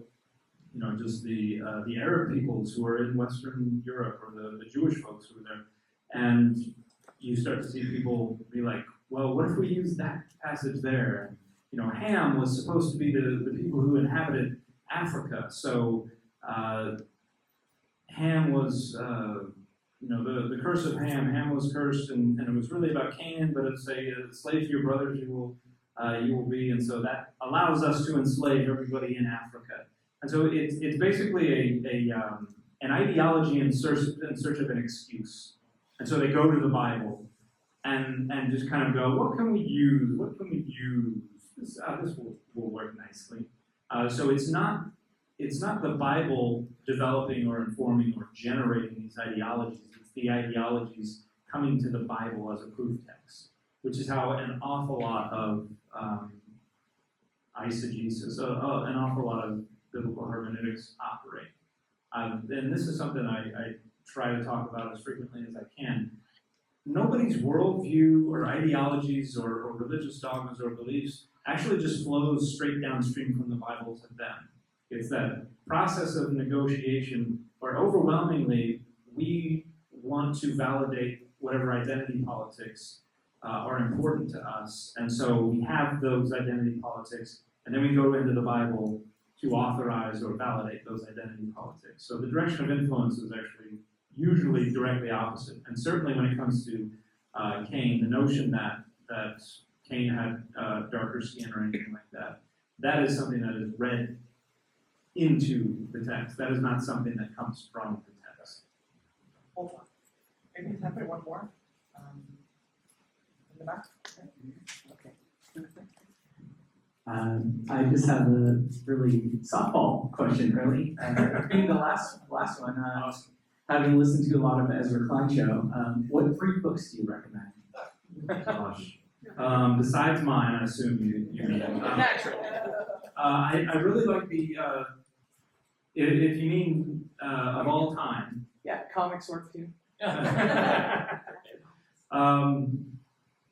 just the Arab peoples who are in Western Europe, or the Jewish folks who are there. And you start to see people be like, well, what if we use that passage there? And, Ham was supposed to be the people who inhabited Africa. So Ham was, the curse of Ham was cursed, and it was really about Canaan, but it's a slave to your brothers you will be. And so that allows us to enslave everybody in Africa. And so it's basically an ideology in search of an excuse. And so they go to the Bible and just kind of go, what can we use? What can we use? This will work nicely. So it's not the Bible developing or informing or generating these ideologies. It's the ideologies coming to the Bible as a proof text, which is how an awful lot of eisegesis, an awful lot of biblical hermeneutics operate. And this is something I try to talk about as frequently as I can. Nobody's worldview or ideologies or religious dogmas or beliefs actually just flows straight downstream from the Bible to them. It's that process of negotiation where overwhelmingly we want to validate whatever identity politics are important to us. And so we have those identity politics, and then we go into the Bible to authorize or validate those identity politics. So the direction of influence is actually usually directly opposite. And certainly when it comes to Cain, the notion that Cain had darker skin or anything like that, that is something that is read into the text. That is not something that comes from the text. Hold on. Maybe time for one more. In the back. Okay. I just have a really softball question, really. Being the last one, having listened to a lot of Ezra Klein show, what 3 books do you recommend? Gosh. Besides mine, I assume you mean. I really like the, if you mean of all time. Yeah, comics work too.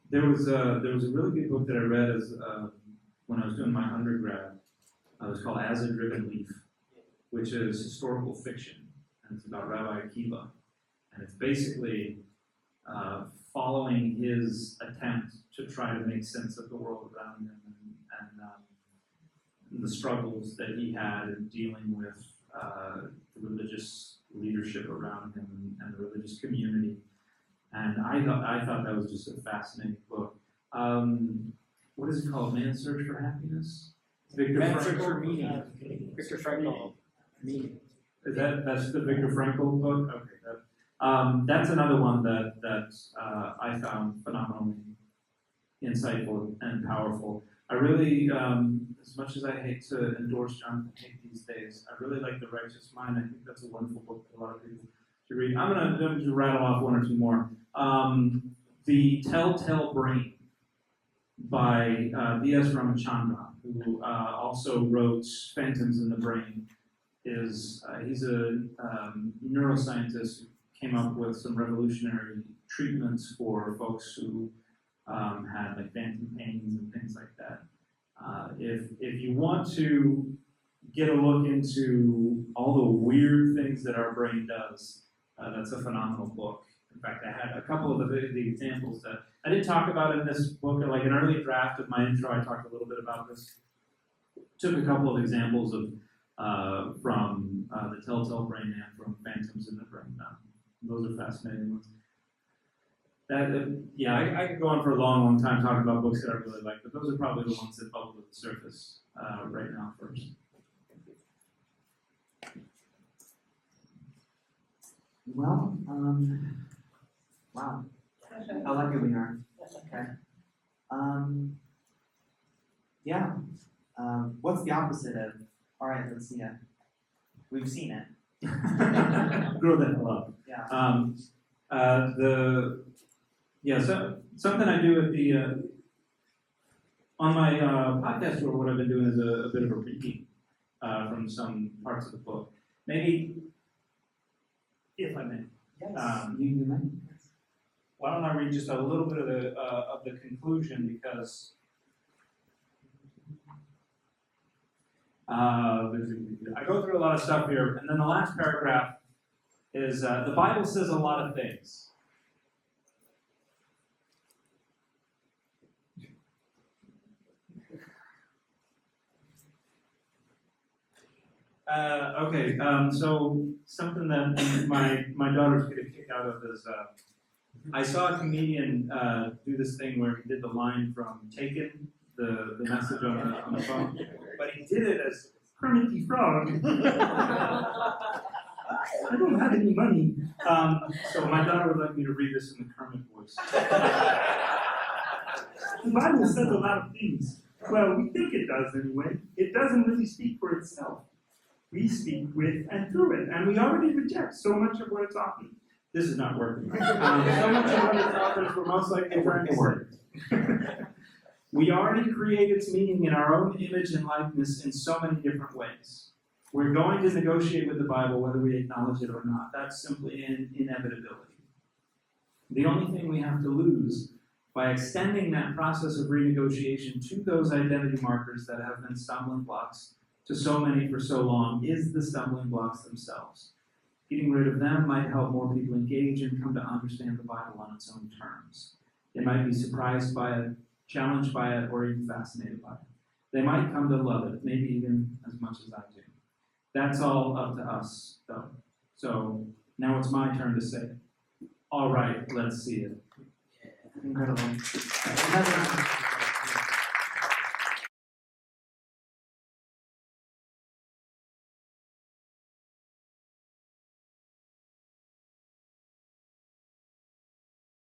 There was a really good book that I read as when I was doing my undergrad. It was called As a Driven Leaf, which is historical fiction, and it's about Rabbi Akiva, and it's basically following his attempt to try to make sense of the world around him and the struggles that he had in dealing with the religious leadership around him and the religious community. And I thought that was just a fascinating book. What is it called? Man's Search for Happiness? Victor Man's Search Frankl? for Meaning. Victor Frankl. Meaning. That's the Viktor Frankl book? Okay. That's another one that I found phenomenally insightful and powerful. I really, as much as I hate to endorse Jonathan Haidt these days, I really like The Righteous Mind. I think that's a wonderful book for a lot of people to read. I'm going to rattle off one or two more. The Telltale Brain by V.S. Ramachandran, who also wrote Phantoms in the Brain. He's a neuroscientist who came up with some revolutionary treatments for folks who had like phantom pains and things like that. If you want to get a look into all the weird things that our brain does, that's a phenomenal book. In fact, I had a couple of the examples that I didn't talk about in this book. Like an early draft of my intro, I talked a little bit about this. Took a couple of examples of from the Telltale Brain and from Phantoms in the Brain. Those are fascinating ones. I could go on for a long, long time talking about books that I really like, but those are probably the ones that bubble to the surface right now first. Well, wow. How lucky we are. Okay. What's the opposite of, all right, let's see it. We've seen it. Grow that hell up. Yeah. So something I do at the on my podcast tour. What I've been doing is a bit of a repeat from some parts of the book. Maybe, if I may. Yes. You may. Why don't I read just a little bit of the conclusion, because I go through a lot of stuff here, and then the last paragraph is the Bible says a lot of things. So something that my daughters get a kick out of is I saw a comedian do this thing where he did the line from Taken, the message on the phone, but he did it as Kermit the Frog. I don't have any money. So my daughter would like me to read this in the Kermit voice. The Bible says a lot of things. Well, we think it does anyway. It doesn't really speak for itself. We speak with and through it, and we already reject so much of what it's offering. This is not working. So much of what it's offering we're most likely trying to say. We already create its meaning in our own image and likeness in so many different ways. We're going to negotiate with the Bible whether we acknowledge it or not. That's simply an inevitability. The only thing we have to lose by extending that process of renegotiation to those identity markers that have been stumbling blocks to so many for so long is the stumbling blocks themselves. Getting rid of them might help more people engage and come to understand the Bible on its own terms. They might be surprised by it, challenged by it, or even fascinated by it. They might come to love it, maybe even as much as I do. That's all up to us, though. So now it's my turn to say, all right, let's see it. Incredible.